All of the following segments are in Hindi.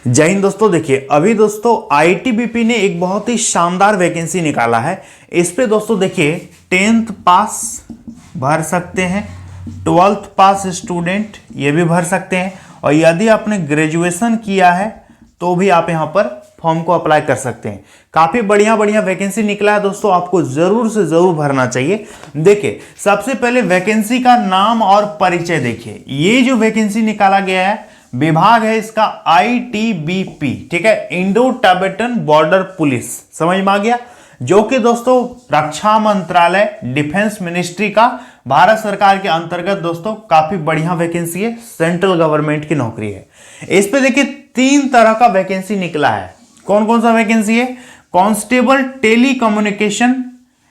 जय हिंद दोस्तों। देखिए अभी दोस्तों आईटीबीपी ने एक बहुत ही शानदार वैकेंसी निकाला है। इस पे दोस्तों देखिए 10th पास भर सकते हैं, 12th पास स्टूडेंट ये भी भर सकते हैं, और यदि आपने ग्रेजुएशन किया है तो भी आप यहाँ पर फॉर्म को अप्लाई कर सकते हैं। काफी बढ़िया बढ़िया वैकेंसी निकला है दोस्तों, आपको जरूर से जरूर भरना चाहिए। देखिए सबसे पहले वैकेंसी का नाम और परिचय देखिए। ये जो वैकेंसी निकाला गया है, विभाग है इसका आईटीबीपी, ठीक है, इंडो टाइबेटन बॉर्डर पुलिस, समझ में आ गया, जो कि दोस्तों रक्षा मंत्रालय डिफेंस मिनिस्ट्री का भारत सरकार के अंतर्गत दोस्तों काफी बढ़िया वैकेंसी है, सेंट्रल गवर्नमेंट की नौकरी है। इस पे देखिए 3 तरह का वैकेंसी निकला है। कौन कौन सा वैकेंसी है? कांस्टेबल टेली कम्युनिकेशन,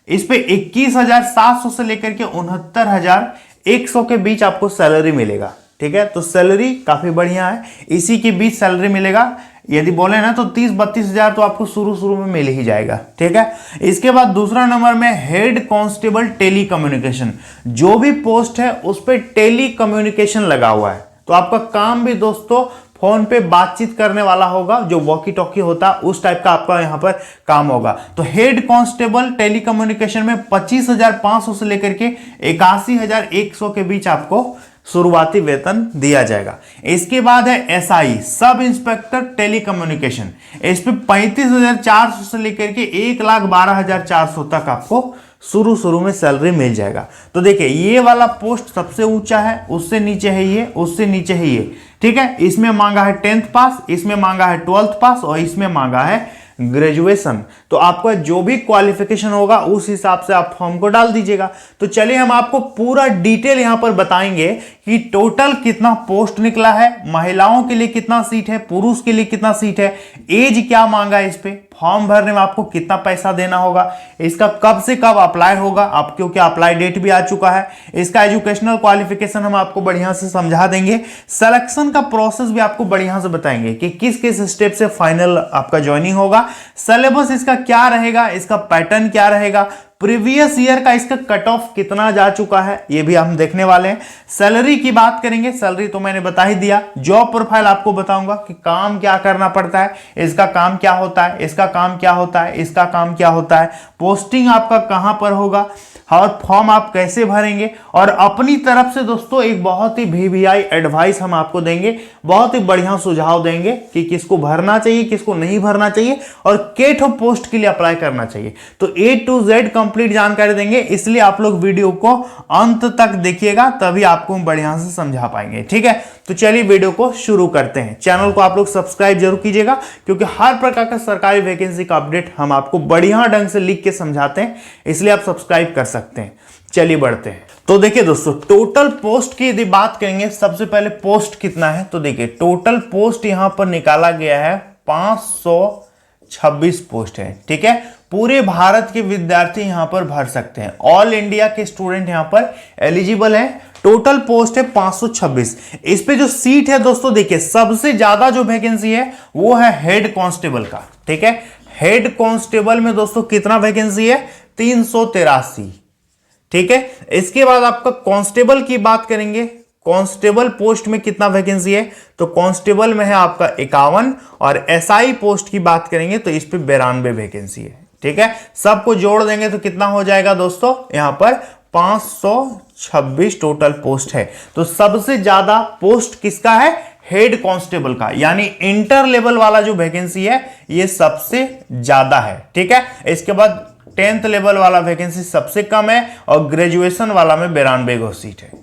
इस पे 21,700 से लेकर के 69,100 के बीच आपको सैलरी मिलेगा, ठीक है। तो सैलरी काफी बढ़िया है, इसी के बीच सैलरी मिलेगा। यदि बोले ना तो 30-32 हजार तो आपको शुरू में मिल ही जाएगा, ठीक है। इसके बाद दूसरा नंबर में हेड कांस्टेबल टेली कम्युनिकेशन, जो भी पोस्ट है उस पर टेली कम्युनिकेशन लगा हुआ है, तो आपका काम भी दोस्तों फोन पे बातचीत करने वाला होगा, जो वॉकी टॉकी होता है उस टाइप का आपका यहां पर काम होगा। तो हेड कांस्टेबल टेली कम्युनिकेशन में 25,500 से लेकर के 81,100 के बीच आपको शुरुआती वेतन दिया जाएगा। इसके बाद है SI sub inspector tele communication, इस पे 35,400 से लेकर के 1,12,400 तक आपको शुरू में सैलरी मिल जाएगा। तो देखिए ये वाला पोस्ट सबसे ऊंचा है, उससे नीचे है ये, उससे नीचे है ये, ठीक है। इसमें मांगा है 10th पास, इसमें मांगा है 12th पास, और इसमें मांगा है ग्रेजुएशन। तो आपका जो भी क्वालिफिकेशन होगा उस हिसाब से आप फॉर्म को डाल दीजिएगा। तो चलिए हम आपको पूरा डिटेल यहां पर बताएंगे कि टोटल कितना पोस्ट निकला है, महिलाओं के लिए कितना सीट है, पुरुष के लिए कितना सीट है, एज क्या मांगा है, इस पे फॉर्म भरने में आपको कितना पैसा देना होगा, इसका कब से कब अप्लाई होगा, आप क्योंकि अप्लाई डेट भी आ चुका है, इसका एजुकेशनल क्वालिफिकेशन हम आपको बढ़िया से समझा देंगे, सिलेक्शन का प्रोसेस भी आपको बढ़िया से बताएंगे कि किस किस स्टेप से फाइनल आपका ज्वाइनिंग होगा, सिलेबस इसका क्या रहेगा, इसका पैटर्न क्या रहेगा, प्रीवियस ईयर का इसका कट ऑफ कितना जा चुका है, ये भी हम देखने वाले हैं। सैलरी की बात करेंगे, सैलरी तो मैंने बता ही दिया। जॉब प्रोफाइल आपको बताऊंगा कि काम क्या करना पड़ता है, इसका काम क्या होता है, इसका काम क्या होता है, इसका काम क्या होता है, पोस्टिंग आपका कहां पर होगा, और फॉर्म आप कैसे भरेंगे, और अपनी तरफ से दोस्तों एक बहुत ही वीवीआई एडवाइस हम आपको देंगे, बहुत ही बढ़िया सुझाव देंगे कि किसको भरना चाहिए, किसको नहीं भरना चाहिए, और केट ऑफ पोस्ट के लिए अप्लाई करना चाहिए। तो A to Z कंप्लीट जानकारी देंगे, इसलिए आप लोग वीडियो को अंत तक देखिएगा, तभी आपको हम बढ़िया से समझा पाएंगे, ठीक है। तो चलिए वीडियो को शुरू करते हैं। चैनल को आप लोग सब्सक्राइब जरूर कीजिएगा, क्योंकि हर प्रकार का सरकारी वैकेंसी का अपडेट हम आपको बढ़िया ढंग से लिख के समझाते हैं, इसलिए आप सब्सक्राइब कर सकते हैं। चलिए बढ़ते हैं। तो देखिए दोस्तों टोटल पोस्ट की यदि बात करेंगे, सबसे पहले पोस्ट कितना है, तो देखिए टोटल पोस्ट यहां पर निकाला गया है 526 पोस्ट है, ठीक है। पूरे भारत के विद्यार्थी यहां पर भर सकते हैं, ऑल इंडिया के स्टूडेंट यहां पर एलिजिबल है। टोटल पोस्ट है 526। इस पे जो सीट है दोस्तों देखिए सबसे ज्यादा जो वैकेंसी है वो है हेड कांस्टेबल का, ठीक है। हेड कांस्टेबल में दोस्तों कितना वैकेंसी है? 383, ठीक है। इसके बाद आपका कांस्टेबल की बात करेंगे, कांस्टेबल पोस्ट में कितना वैकेंसी है, तो कांस्टेबल में है आपका 51, और एसआई पोस्ट की बात करेंगे तो इस पे 92 वैकेंसी है, ठीक है। सबको जोड़ देंगे तो कितना हो जाएगा दोस्तों, यहां पर 526 टोटल पोस्ट है। तो सबसे ज्यादा पोस्ट किसका है? हेड कांस्टेबल का, यानी इंटर लेवल वाला जो वैकेंसी है ये सबसे ज्यादा है, ठीक है। इसके बाद 10th लेवल वाला वैकेंसी सबसे कम है, और ग्रेजुएशन वाला में 92 सीट है।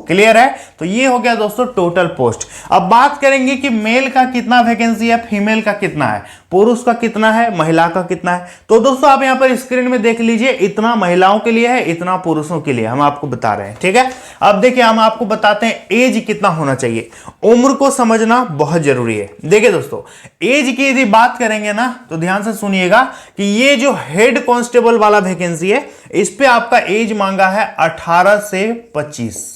क्लियर है? तो ये हो गया दोस्तों टोटल पोस्ट। अब बात करेंगे कि मेल का कितना वैकेंसी है, फीमेल का कितना है, पुरुष का कितना है, महिला का कितना है। तो दोस्तों आप यहां पर स्क्रीन में देख लीजिए, इतना महिलाओं के लिए है, इतना पुरुषों के लिए हम आपको बता रहे हैं, ठीक है। अब देखिए हम आपको बताते हैं एज कितना होना चाहिए। उम्र को समझना बहुत जरूरी है। देखिए दोस्तों एज की यदि बात करेंगे ना तो ध्यान से सुनिएगा कि ये जो हेड कांस्टेबल वाला वैकेंसी है इस पे आपका एज मांगा है 18 से 25।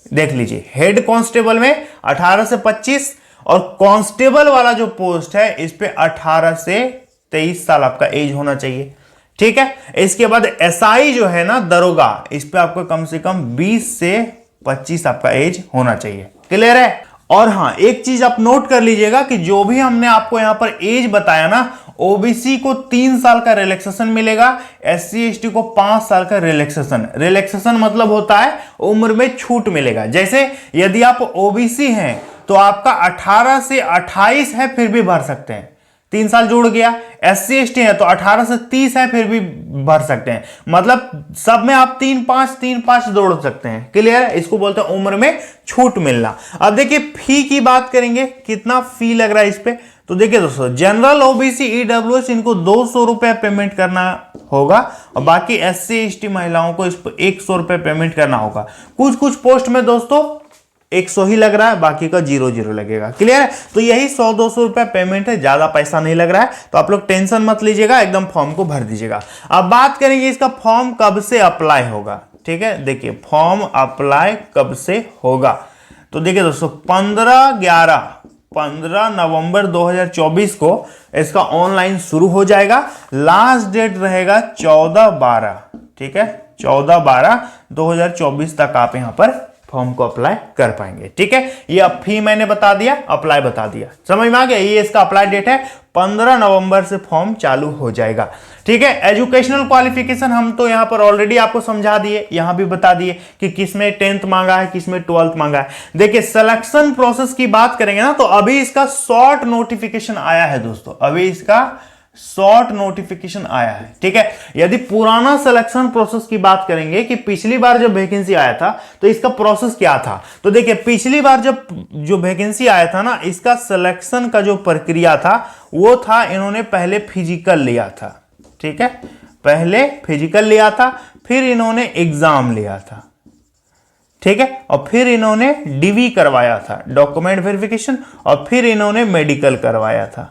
देख लीजिए हेड कांस्टेबल में 18 से 25, और कांस्टेबल वाला जो पोस्ट है इस पे 18 से 23 साल आपका एज होना चाहिए, ठीक है। इसके बाद एसआई जो है ना दरोगा, इस पे आपको कम से कम 20 से 25 आपका एज होना चाहिए। क्लियर है? और हाँ, एक चीज आप नोट कर लीजिएगा कि जो भी हमने आपको यहां पर एज बताया ना, ओबीसी को 3 साल का रिलैक्सेशन मिलेगा, एससी एसटी को 5 साल का रिलैक्सेशन। रिलैक्सेशन मतलब होता है उम्र में छूट मिलेगा। जैसे यदि आप ओबीसी हैं तो आपका 18 से 28 है फिर भी भर सकते हैं, 3 साल जुड़ गया। एससी एसटी है तो 18 से 30 है फिर भी भर सकते हैं, मतलब सब में आप 3-5 जोड़ सकते हैं। क्लियर है? इसको बोलते हैं उम्र में छूट मिलना। अब देखिए फी की बात करेंगे, कितना फी लग रहा है इस पे। तो देखिए दोस्तों, जनरल ओबीसी ईडब्ल्यूएस इनको 200 रुपए पेमेंट करना होगा और बाकी एससी एसटी महिलाओं को इस पर 100 रुपए पेमेंट करना होगा। कुछ कुछ पोस्ट में दोस्तों 100 ही लग रहा है, बाकी का 0 लगेगा। क्लियर है? तो यही 100-200 रुपए पेमेंट है, ज्यादा पैसा नहीं लग रहा है, तो आप लोग टेंशन मत लीजिएगा, एकदम फॉर्म को भर दीजिएगा। अब बात करेंगे इसका फॉर्म कब से अप्लाई होगा। ठीक है, देखिए फॉर्म अप्लाई कब से होगा। तो देखिए दोस्तों, 15 नवंबर 2024 को इसका ऑनलाइन शुरू हो जाएगा। लास्ट डेट रहेगा 14/12। ठीक है, 14/12/2024 तक आप यहां पर फॉर्म को अप्लाई कर पाएंगे। ठीक है, ये अब फी मैंने बता दिया, अप्लाई बता दिया, समझ में आ गया। ये इसका अप्लाई डेट है, 15 नवंबर से फॉर्म चालू हो जाएगा। ठीक है, एजुकेशनल क्वालिफिकेशन हम तो यहां पर ऑलरेडी आपको समझा दिए, यहां भी बता दिए कि किसमें 10th मांगा है, किसमें 12th मांगा है। देखिए सिलेक्शन प्रोसेस की बात करेंगे ना, तो अभी इसका शॉर्ट नोटिफिकेशन आया है दोस्तों, अभी इसका शॉर्ट नोटिफिकेशन आया है। ठीक है, यदि पुराना सिलेक्शन प्रोसेस की बात करेंगे कि पिछली बार जब वैकेंसी आया था तो इसका प्रोसेस क्या था, तो देखिए पिछली बार जब जो वैकेंसी आया था ना, इसका सिलेक्शन का जो प्रक्रिया था वो था, इन्होंने पहले फिजिकल लिया था। ठीक है, पहले फिजिकल लिया था, फिर इन्होंने एग्जाम लिया था। ठीक है, और फिर इन्होंने डीवी करवाया था, डॉक्यूमेंट वेरिफिकेशन, और फिर इन्होंने मेडिकल करवाया था।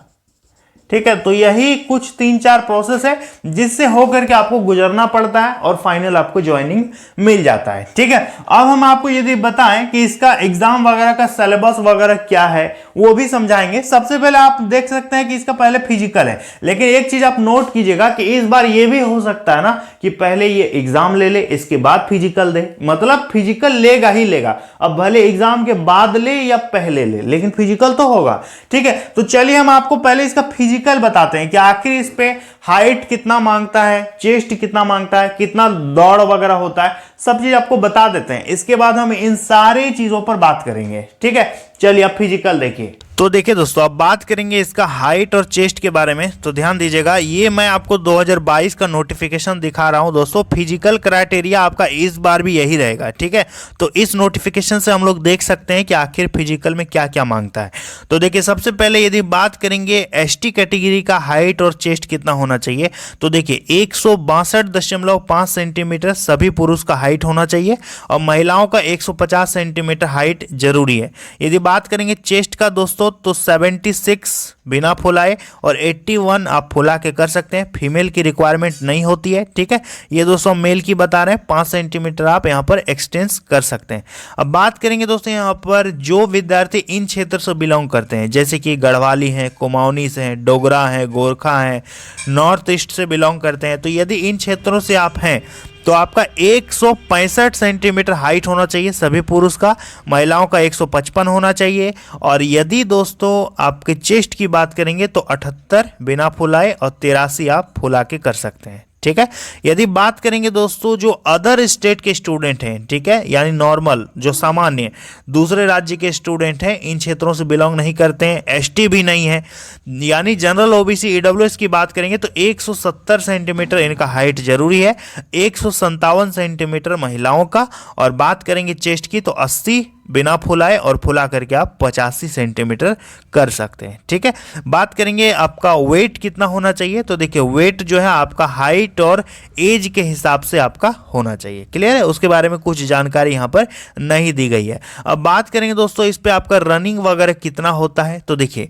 ठीक है, तो यही कुछ 3-4 प्रोसेस है जिससे होकर के आपको गुजरना पड़ता है और फाइनल आपको ज्वाइनिंग मिल जाता है। ठीक है, अब हम आपको यदि बताएं कि इसका एग्जाम वगैरह का सिलेबस वगैरह क्या है वो भी समझाएंगे। सबसे पहले आप देख सकते हैं कि इसका पहले फिजिकल है, लेकिन एक चीज आप नोट कीजिएगा कि इस बार ये भी हो सकता है ना कि पहले ये एग्जाम ले ले, इसके बाद फिजिकल दे, मतलब फिजिकल लेगा ही लेगा। अब भले एग्जाम के बाद ले या पहले ले, लेकिन फिजिकल तो होगा। ठीक है, तो चलिए हम आपको पहले इसका फिजिकल बताते हैं कि आखिर इस पे हाइट कितना मांगता है, चेस्ट कितना मांगता है, कितना दौड़ वगैरह होता है, सब चीज आपको बता देते हैं। इसके बाद हम इन सारी चीजों पर बात करेंगे। ठीक है, चलिए अब फिजिकल देखिए। तो देखिए दोस्तों, अब बात करेंगे इसका हाइट और चेस्ट के बारे में, तो ध्यान दीजिएगा। ये मैं आपको 2022 का नोटिफिकेशन दिखा रहा हूं दोस्तों। फिजिकल क्राइटेरिया आपका इस बार भी यही रहेगा। ठीक है, तो इस नोटिफिकेशन से हम लोग देख सकते हैं कि आखिर फिजिकल में क्या क्या मांगता है। तो देखिए सबसे पहले यदि बात करेंगे एसटी कैटेगरी का हाइट और चेस्ट कितना होना चाहिए, तो देखिए 162.5 सेंटीमीटर सभी पुरुष का हाइट होना चाहिए और महिलाओं का 150 सेंटीमीटर हाइट जरूरी है। यदि बात करेंगे चेस्ट का दोस्तों, तो 76 बिना फुलाए और 81 आप फुला के कर सकते हैं। फीमेल की रिक्वायरमेंट नहीं होती है। ठीक है, ये दोस्तों मेल की बता रहे हैं, 5 सेंटीमीटर आप यहाँ पर एक्सटेंस कर सकते हैं। अब बात करेंगे दोस्तों यहाँ पर जो विद्यार्थी इन क्षेत्र से बिलोंग करते हैं, जैसे कि गढ़वाली हैं, कुमाऊनी से हैं, डोगरा हैं, गोरखा हैं, नॉर्थ ईस्ट से बिलोंग करते हैं, तो यदि इन क्षेत्रों से आप हैं तो आपका 165 सेंटीमीटर हाइट होना चाहिए सभी पुरुष का, महिलाओं का 155 होना चाहिए। और यदि दोस्तों आपके चेस्ट की बात करेंगे तो 78 बिना फुलाए और 83 आप फुला के कर सकते हैं। ठीक है, यदि बात करेंगे दोस्तों जो अदर स्टेट के स्टूडेंट हैं, ठीक है, यानी नॉर्मल जो सामान्य दूसरे राज्य के स्टूडेंट हैं, इन क्षेत्रों से बिलोंग नहीं करते हैं, एसटी भी नहीं है, यानी जनरल ओबीसी ईडब्ल्यूएस की बात करेंगे तो 170 सेंटीमीटर इनका हाइट जरूरी है, 157 सेंटीमीटर महिलाओं का। और बात करेंगे चेस्ट की तो 80 बिना फुलाए और फुला करके आप 85 सेंटीमीटर कर सकते हैं। ठीक है, बात करेंगे आपका वेट कितना होना चाहिए, तो देखिए वेट जो है आपका हाइट और एज के हिसाब से आपका होना चाहिए। क्लियर है, उसके बारे में कुछ जानकारी यहाँ पर नहीं दी गई है। अब बात करेंगे दोस्तों इस पे आपका रनिंग वगैरह कितना होता है, तो देखिए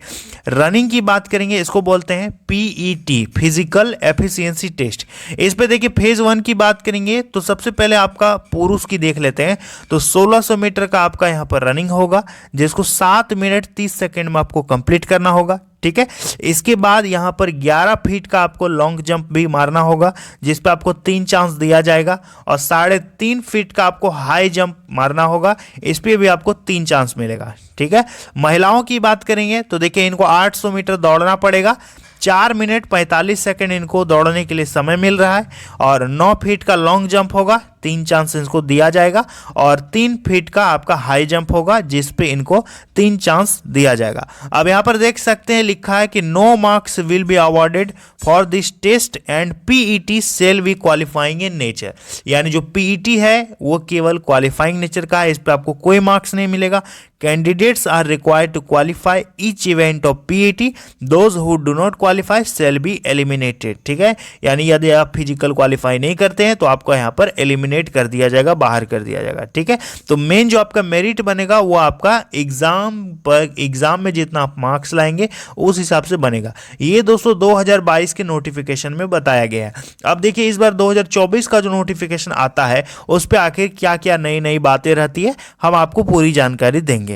रनिंग की बात करेंगे, इसको बोलते हैं पीईटी, फिजिकल एफिशिएंसी टेस्ट। इस पे देखिए फेज 1 की बात करेंगे तो सबसे पहले आपका पुरुष की देख लेते हैं, तो 1600 मीटर का आपका यहाँ पर रनिंग होगा, जिसको 7 मिनट 30 सेकेंड में आपको कंप्लीट करना होगा। ठीक है, इसके बाद यहाँ पर 11 फीट का आपको लॉन्ग जंप भी मारना होगा, जिस पे आपको 3 चांस दिया जाएगा, और 3.5 फीट का आपको हाई जंप मारना होगा, इस पे भी आपको 3 चांस मिलेगा। ठीक है, महिलाओं की बात करेंगे तो देखिए इनको 800 मीटर दौड़ना पड़ेगा, 4 मिनट 45 सेकेंड इनको दौड़ने के लिए समय मिल रहा है, और 9 फीट का लॉन्ग जंप होगा, 3 चांस इनको दिया जाएगा, और 3 फीट का आपका हाई जंप होगा, जिस पे इनको 3 चांस दिया जाएगा। अब यहाँ पर देख सकते हैं लिखा है कि no marks will be awarded for this test and PET shall be qualifying in nature, यानी जो पीईटी है वो केवल क्वालिफाइंग नेचर का है, इस पर आपको कोई मार्क्स नहीं मिलेगा। Candidates are required to qualify each event of PET, those who do not qualify shall be eliminated. ठीक है, यानी यदि आप फिजिकल क्वालिफाई नहीं करते हैं तो आपको यहाँ पर एलिमिनेट कर दिया जाएगा, बाहर कर दिया जाएगा। ठीक है, तो मेन जो आपका मेरिट बनेगा वो आपका एग्जाम में जितना आप मार्क्स लाएंगे उस हिसाब से बनेगा। ये दोस्तों 2022 के नोटिफिकेशन में बताया गया है। अब देखिए इस बार 2024 का जो नोटिफिकेशन आता है उस पर आखिर क्या क्या नई नई बातें रहती है, हम आपको पूरी जानकारी देंगे।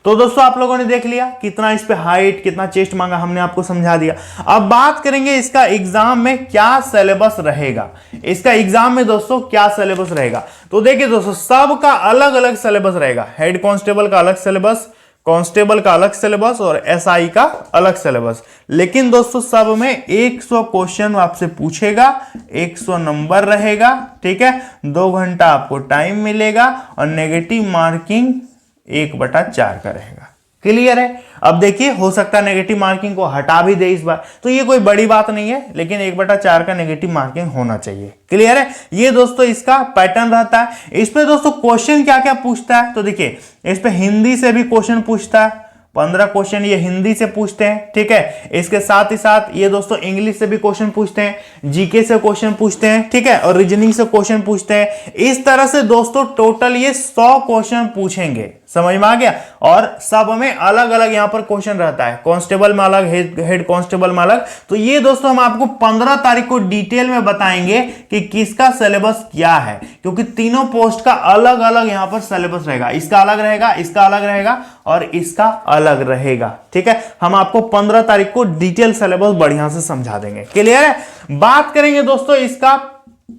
तो दोस्तों आप लोगों ने देख लिया कितना इस पे हाइट, कितना चेस्ट मांगा, हमने आपको समझा दिया। अब बात करेंगे इसका एग्जाम में क्या सिलेबस रहेगा। इसका एग्जाम में दोस्तों क्या सिलेबस रहेगा, तो देखिए दोस्तों सबका अलग अलग सिलेबस रहेगा। हेड कांस्टेबल का अलग सिलेबस, कांस्टेबल का अलग सिलेबस और एसआई का अलग सिलेबस। लेकिन दोस्तों सब में 100 क्वेश्चन आपसे पूछेगा, 100 नंबर रहेगा। ठीक है, 2 घंटा आपको टाइम मिलेगा, और नेगेटिव मार्किंग 1/4 का रहेगा। क्लियर है। अब देखिए हो सकता है नेगेटिव मार्किंग को हटा भी दे इस बार, तो ये कोई बड़ी बात नहीं है, लेकिन 1/4 का नेगेटिव मार्किंग होना चाहिए। क्लियर है, ये दोस्तों इसका पैटर्न रहता है। इसमें दोस्तों क्वेश्चन क्या क्या पूछता है, तो देखिए इस पे हिंदी से भी क्वेश्चन पूछता है, 15 क्वेश्चन ये हिंदी से पूछते हैं। ठीक है, इसके साथ ही साथ ये दोस्तों इंग्लिश से भी क्वेश्चन पूछते हैं, जीके से क्वेश्चन पूछते हैं। ठीक है, और रीजनिंग से क्वेश्चन पूछते हैं। इस तरह से दोस्तों टोटल ये 100 क्वेश्चन पूछेंगे। समझ में आ गया। और सब में अलग अलग यहां पर क्वेश्चन रहता है, कांस्टेबल में अलग, हेड कांस्टेबल में अलग। तो ये दोस्तों हम आपको 15 तारीख को डिटेल में बताएंगे कि किसका सिलेबस क्या है, क्योंकि तीनों पोस्ट का अलग अलग यहां पर सिलेबस रहेगा। इसका अलग रहेगा, इसका अलग रहेगा, और इसका अलग रहेगा। ठीक है, हम आपको 15 तारीख को डिटेल सिलेबस बढ़िया से समझा देंगे। क्लियर है। बात करेंगे दोस्तों इसका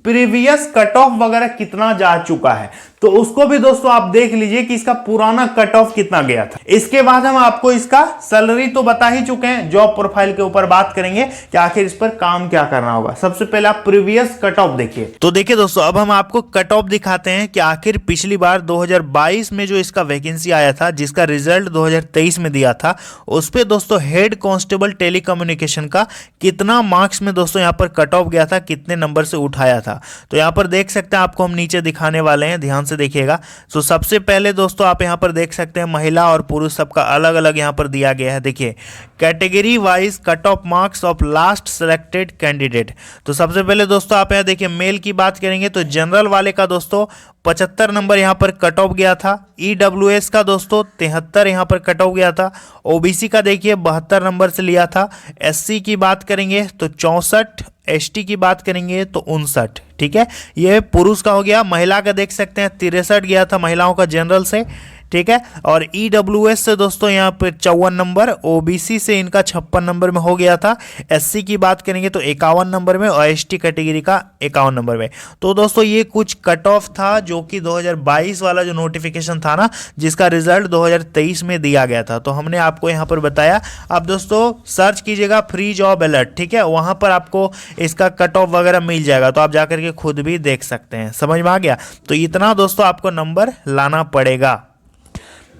प्रीवियस कट ऑफ वगैरह कितना जा चुका है, तो उसको भी दोस्तों आप देख लीजिए कि इसका पुराना कट ऑफ कितना गया था। इसके बाद हम आपको इसका सैलरी तो बता ही चुके हैं, जॉब प्रोफाइल के ऊपर बात करेंगे कि आखिर इस पर काम क्या करना होगा। सबसे पहले आप प्रीवियस कट ऑफ देखिए। तो देखिए दोस्तों अब हम आपको कट ऑफ दिखाते हैं कि आखिर पिछली बार 2022 में जो इसका वैकेंसी आया था, जिसका रिजल्ट 2023 में दिया था, उस पर दोस्तों हेड कांस्टेबल टेलीकम्युनिकेशन का कितना मार्क्स में दोस्तों यहाँ पर कट ऑफ गया था, कितने नंबर से उठाया था। तो यहाँ पर देख सकते हैं, आपको हम नीचे दिखाने वाले हैं, ध्यान से देखिएगा। तो सबसे पहले दोस्तों आप यहां पर देख सकते हैं महिला और पुरुष सबका अलग अलग यहां पर दिया गया है। देखिए category wise cut off marks of last selected candidate. तो सबसे पहले दोस्तों आप यहां देखिए मेल की बात करेंगे तो जनरल वाले का दोस्तों 75 नंबर यहां पर कट ऑफ गया था। ईडब्ल्यूएस का दोस्तों 73 यहां पर कट ऑफ गया था। ओबीसी का देखिए 72 नंबर से लिया था। एससी की बात करेंगे तो 64, एसटी की बात करेंगे तो 59। ठीक है, ये पुरुष का हो गया। महिला का देख सकते हैं 63 गया था महिलाओं का जनरल से। ठीक है, और ईडब्ल्यूएस से दोस्तों यहाँ पे 54 नंबर, ओबीसी से इनका 56 नंबर में हो गया था। एससी की बात करेंगे तो 51 नंबर में, और एसटी कैटेगरी का 51 नंबर में। तो दोस्तों ये कुछ कट ऑफ था जो कि 2022 वाला जो नोटिफिकेशन था ना, जिसका रिजल्ट 2023 में दिया गया था, तो हमने आपको यहाँ पर बताया। अब दोस्तों सर्च कीजिएगा फ्री जॉब अलर्ट। ठीक है, वहाँ पर आपको इसका कट ऑफ वगैरह मिल जाएगा, तो आप जाकर के खुद भी देख सकते हैं। समझ में आ गया। तो इतना दोस्तों आपको नंबर लाना पड़ेगा।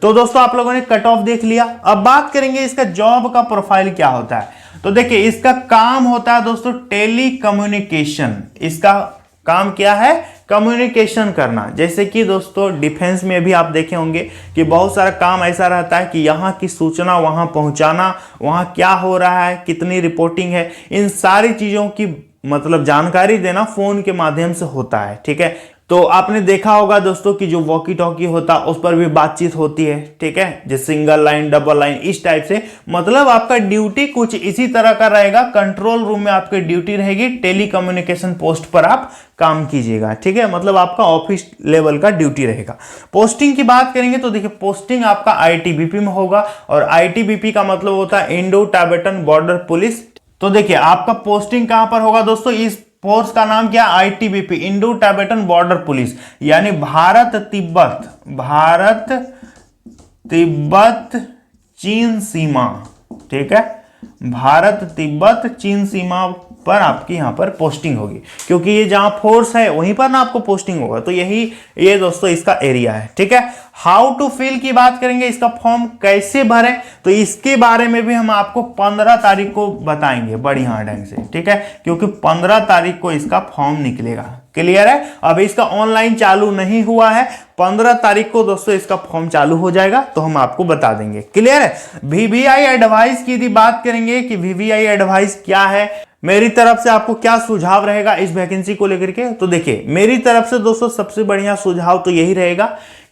तो दोस्तों आप लोगों ने कट ऑफ देख लिया। अब बात करेंगे इसका जॉब का प्रोफाइल क्या होता है। तो देखिए इसका काम होता है दोस्तों टेली कम्युनिकेशन। इसका काम क्या है, कम्युनिकेशन करना। जैसे कि दोस्तों डिफेंस में भी आप देखे होंगे कि बहुत सारा काम ऐसा रहता है कि यहाँ की सूचना वहां पहुंचाना, वहां क्या हो रहा है, कितनी रिपोर्टिंग है, इन सारी चीजों की मतलब जानकारी देना फोन के माध्यम से होता है। ठीक है, तो आपने देखा होगा दोस्तों कि जो वॉकी टॉकी होता उस पर भी बातचीत होती है, ठीक है, जो सिंगल लाइन डबल लाइन इस टाइप से। मतलब आपका ड्यूटी कुछ इसी तरह का रहेगा। कंट्रोल रूम में आपकी ड्यूटी रहेगी, टेली कम्युनिकेशन पोस्ट पर आप काम कीजिएगा, ठीक है। मतलब आपका ऑफिस लेवल का ड्यूटी रहेगा। पोस्टिंग की बात करेंगे तो देखिए पोस्टिंग आपका आईटीबीपी में होगा, और आईटीबीपी का मतलब होता है इंडो टाइबेटन बॉर्डर पुलिस। तो देखिए आपका पोस्टिंग कहां पर होगा दोस्तों, इस फोर्स का नाम क्या, आईटीबीपी, इंडो टाइबेटन बॉर्डर पुलिस, यानी भारत तिब्बत चीन सीमा, ठीक है, भारत तिब्बत चीन सीमा पर आपकी यहां पर पोस्टिंग होगी, क्योंकि ये जहां फोर्स है वहीं पर ना आपको पोस्टिंग होगा। तो ये दोस्तों इसका एरिया है, ठीक है। हाउ टू फिल की बात करेंगे, इसका फॉर्म कैसे भरें, तो इसके बारे में भी हम आपको 15 तारीख को बताएंगे बढ़िया ढंग से, ठीक है, क्योंकि 15 तारीख को इसका फॉर्म निकलेगा। क्लियर है। अभी इसका ऑनलाइन चालू नहीं हुआ है, 15 तारीख को दोस्तों इसका फॉर्म चालू हो जाएगा, तो हम आपको बता देंगे। क्लियर है। वीवीआई एडवाइस की यदि बात करेंगे कि वीवीआई एडवाइस क्या है, मेरी तरफ से आपको क्या सुझाव रहेगा इस वैकेंसी को लेकर के, तो देखिए मेरी तरफ से दोस्तों सबसे बढ़िया सुझाव तो यही रहेगा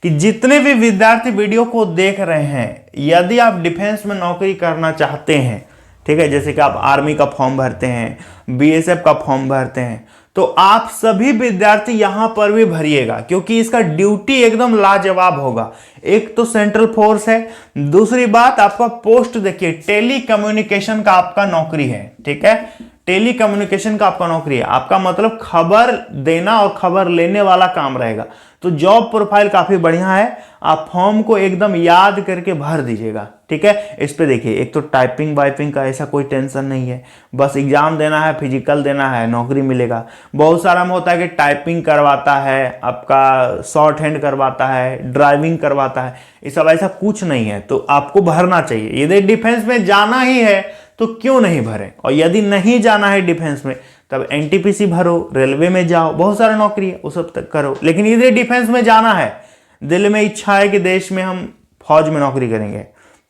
कि जितने भी विद्यार्थी वीडियो को देख रहे हैं, यदि आप डिफेंस में नौकरी करना चाहते हैं, ठीक है, जैसे कि आप आर्मी का फॉर्म भरते हैं, बीएसएफ का फॉर्म भरते हैं, तो आप सभी विद्यार्थी यहां पर भी भरिएगा, क्योंकि इसका ड्यूटी एकदम लाजवाब होगा। एक तो सेंट्रल फोर्स है, दूसरी बात आपका पोस्ट देखिए टेली कम्युनिकेशन का आपका नौकरी है, ठीक है, टेली कम्युनिकेशन का आपका नौकरी है। आपका मतलब खबर देना और खबर लेने वाला काम रहेगा। तो जॉब प्रोफाइल काफी बढ़िया है, आप फॉर्म को एकदम याद करके भर दीजिएगा, ठीक है। इस पे देखिए एक तो टाइपिंग वाइपिंग का ऐसा कोई टेंशन नहीं है, बस एग्जाम देना है, फिजिकल देना है, नौकरी मिलेगा। बहुत सारा में होता है कि टाइपिंग करवाता है, आपका शॉर्ट हैंड करवाता है, ड्राइविंग करवाता है, ये सब ऐसा कुछ नहीं है। तो आपको भरना चाहिए, यदि डिफेंस में जाना ही है तो क्यों नहीं भरें, और यदि नहीं जाना है डिफेंस में तब एनटीपीसी भरो, रेलवे में जाओ, बहुत सारा नौकरी है वो सब तक करो। लेकिन यदि डिफेंस में जाना है, दिल में इच्छा है कि देश में हम फौज में नौकरी करेंगे,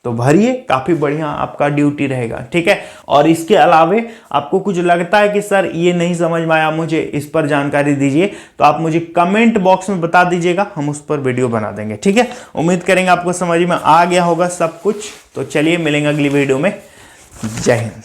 तो भरिए, काफी बढ़िया आपका ड्यूटी रहेगा, ठीक है। और इसके अलावे आपको कुछ लगता है कि सर ये नहीं समझ में आया, मुझे इस पर जानकारी दीजिए, तो आप मुझे कमेंट बॉक्स में बता दीजिएगा, हम उस पर वीडियो बना देंगे, ठीक है। उम्मीद करेंगे आपको समझ में आ गया होगा सब कुछ। तो चलिए मिलेंगे अगली वीडियो में। जय हिंद।